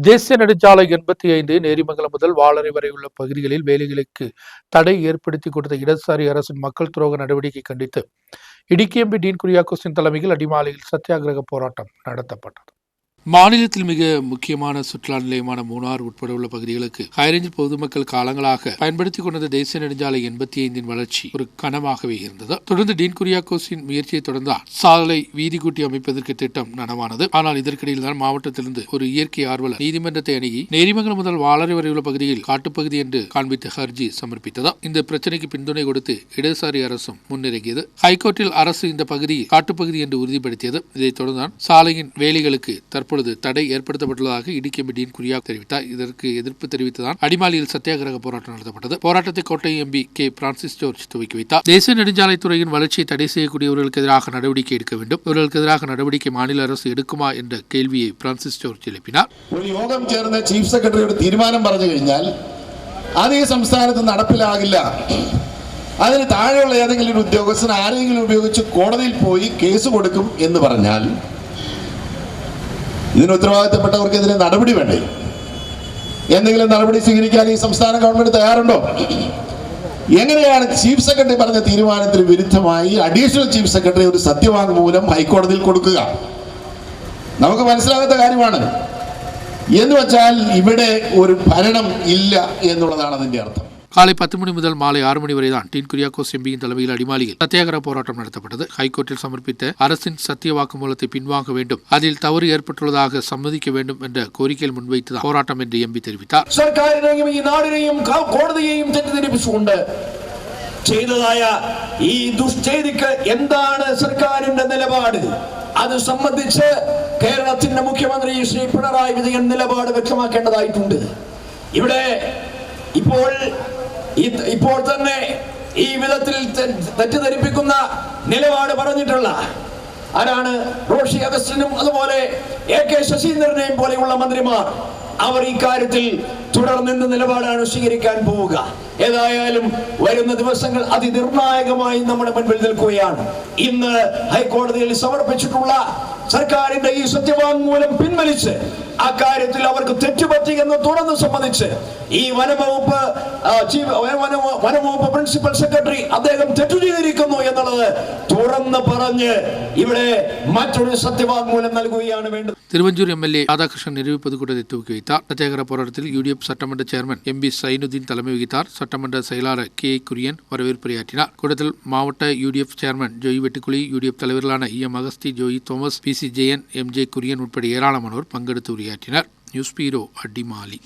தேசிய நெடுஞ்சாலை 85 நேரிமங்கலம் முதல் வாளரை வரை உள்ள பகுதிகளில் வேலைகளுக்கு தடை ஏற்படுத்தி கொடுத்த இடதுசாரி அரசின் மக்கள் துரோக நடவடிக்கை கண்டித்து இடுக்கி எம்பி டீன் குரியாக்கோஸின் தலைமையில் அடிமாலையில் சத்தியாகிரக போராட்டம் நடத்தப்பட்டது. மாநிலத்தில் மிக முக்கியமான சுற்றுலா நிலையமான மூணார் உட்பட உள்ள பகுதிகளுக்கு ஹைரேஞ்சில் பொதுமக்கள் காலங்களாக பயன்படுத்திக் கொண்டது தேசிய நெடுஞ்சாலை 85 வளர்ச்சி ஒரு கனமாகவே இருந்தது. தொடர்ந்து டீன் குரியாக்கோஸின் முயற்சியை தொடர்ந்தால் சாலை வீதி கூட்டி அமைப்பதற்கு திட்டம் நனவானது. ஆனால் இதற்கிடையில் தான் மாவட்டத்திலிருந்து ஒரு இயற்கை ஆர்வலர் நீதிமன்றத்தை அணுகி நேரிமங்கலம் முதல் வாளரை வரை உள்ள பகுதியில் காட்டுப்பகுதி என்று காண்பித்து ஹர்ஜி சமர்ப்பித்ததா. இந்த பிரச்சனைக்கு பின்துணை கொடுத்து இடதுசாரி அரசும் முன்னிறங்கியது. ஹைகோர்ட்டில் அரசு இந்த பகுதியை காட்டுப்பகுதி என்று உறுதிப்படுத்தியது. இதைத் தொடர்ந்தான் சாலையின் வேலைகளுக்கு தற்பொழுது தடை ஏற்படுத்தப்பட்டுள்ளதாக இடுக்கி எம்பி டீன் குரியா தெரிவித்தார். இதற்கு எதிர்ப்பு தெரிவித்துதான் அடிமாலியில் சத்தியாகிரக போராட்டம் நடத்தப்பட்டது. போராட்டத்தை கோட்டை எம்பி கே பிரான்சிஸ் ஜோர்ஜ் துவக்கி வைத்தார். தேசிய நெடுஞ்சாலைத்துறையின் வளர்ச்சியை தடை செய்யக்கூடியவர்களுக்கு எதிராக நடவடிக்கை எடுக்க வேண்டும். இவர்களுக்கு எதிராக நடவடிக்கை மாநில அரசு எடுக்குமா என்ற கேள்வியை பிரான்சிஸ் ஜோர்ஜ் எழுப்பினார். ഒരു യോഗം ചേർന്ന് ചീഫ് സെക്രട്ടറിയുടെ തീരുമാനം പറഞ്ഞു കഴിഞ്ഞാൽ അത് ഈ സംസ്ഥാനത്ത് നടപ്പിലാകില്ല. അതിന് താഴെയുള്ള ഏതെങ്കിലും ഒരു ഉദ്യോഗസ്ഥൻ ആരെങ്കിലും ഉപയോഗിച്ച് കോടതിയിൽ പോയി കേസ് കൊടുക്കും എന്ന് പറഞ്ഞാൽ ഇതിന് ഉത്തരവാദിത്തപ്പെട്ടവർക്കെതിരെ നടപടി വേണ്ടേ? എന്തെങ്കിലും നടപടി സ്വീകരിക്കാൻ ഈ സംസ്ഥാന ഗവൺമെന്റ് തയ്യാറുണ്ടോ? എങ്ങനെയാണ് ചീഫ് സെക്രട്ടറി പറഞ്ഞ തീരുമാനത്തിന് വിരുദ്ധമായി അഡീഷണൽ ചീഫ് സെക്രട്ടറി ഒരു സത്യവാങ്മൂലം ഹൈക്കോടതിയിൽ കൊടുക്കുക? നമുക്ക് മനസ്സിലാകാത്ത കാര്യമാണ്. എന്ന് വെച്ചാൽ ഇവിടെ ഒരു ഭരണം ഇല്ല എന്നുള്ളതാണ് അതിന്റെ അർത്ഥം. காலை 10 மணி முதல் மாலை 6 மணி வரைதான் டீன் குரியாக்கோஸ் எம்பியின் தலைமையில் அடிமாலியில் சத்தியாகிரக போராட்டம் நடத்தப்பட்டது. ஹைகோர்ட்டில் சமர்ப்பித்த அரசின் சத்திய வாக்குமூலத்தை பின்வாங்க வேண்டும், அதில் தவறு ஏற்பட்டுள்ளதாக சம்மதிக்க வேண்டும் என்ற கோரிக்கையில் முன்வைத்து போராட்டம் என்று எம்பி தெரிவித்தார். ചെയ്തതായ ഈ ദുഷ്ചെയ്തിക്ക് എന്താണ് സർക്കാരിന്റെ നിലപാട്? അത് സംബന്ധിച്ച് കേരളത്തിന്റെ മുഖ്യമന്ത്രി ശ്രീ പിണറായി വിജയൻ നിലപാട് വ്യക്തമാക്കേണ്ടതായിട്ടുണ്ട്. ഇവിടെ ഇപ്പോൾ തന്നെ ഈ വിധത്തിൽ തെറ്റിദ്ധരിപ്പിക്കുന്ന നിലപാട് പറഞ്ഞിട്ടുള്ള ആരാണ്? റോഷി അഗസ്റ്റിനും അതുപോലെ AK ശശീന്ദ്രനെയും പോലെയുള്ള മന്ത്രിമാർ അവർ ഇക്കാര്യത്തിൽ തുടർന്ന് നിലപാടാണ് സ്വീകരിക്കാൻ പോവുക. ഏതായാലും വരുന്ന ദിവസങ്ങൾ അതിനിർണായകമായി നമ്മുടെ മുൻപിൽ നിൽക്കുകയാണ്. ഇന്ന് ഹൈക്കോടതിയിൽ സമർപ്പിച്ചിട്ടുള്ള സർക്കാരിന്റെ ഈ സത്യവാങ്മൂലം പിൻവലിച്ച് അക്കാര്യത്തിൽ അവർക്ക് തെറ്റുപറ്റി എന്ന് തുറന്ന് സമ്മതിച്ച് ഈ വനംവകുപ്പ് പ്രിൻസിപ്പൽ സെക്രട്ടറി അദ്ദേഹം തെറ്റു ചെയ്തിരിക്കുന്നു എന്നുള്ളത് തുറന്ന് പറഞ്ഞ് ഇവിടെ മറ്റൊരു സത്യവാങ്മൂലം നൽകുകയാണ് വേണ്ടത്. திருவஞ்சூர் MLA ராதாகிருஷ்ணன் நிறைவு பொதுக்கூட்டத்தை துவக்கி வைத்தார். சத்தியாகிரக போராட்டத்தில் UDF சட்டமன்ற சேர்மன் MB சைனுதீன் தலைமை வகித்தார். சட்டமன்ற செயலாளர் K குரியன் வரவேற்புரையாற்றினார். கூட்டத்தில் மாவட்ட UDF chairman Joy Vettukuzhi, UDF தலைவர்களான EM Augusthi, Joy Thomas, PC Jayan, MJ Kurian உட்பட ஏராளமானோர் பங்கெடுத்து உரையாற்றினர். News bureau Adimali.